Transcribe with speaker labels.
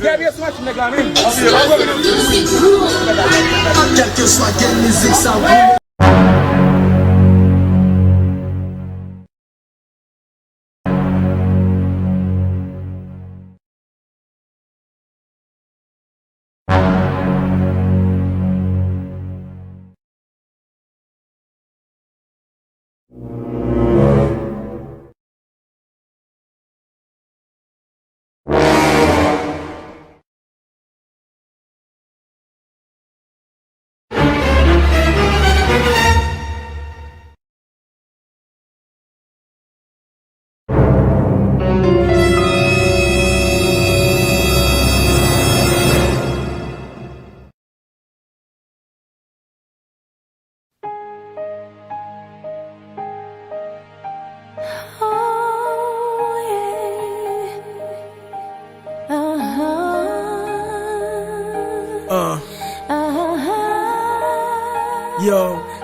Speaker 1: Derrière soi, tu n'es pas même.
Speaker 2: Quel que soit quelle musique ça roule.
Speaker 3: Yo.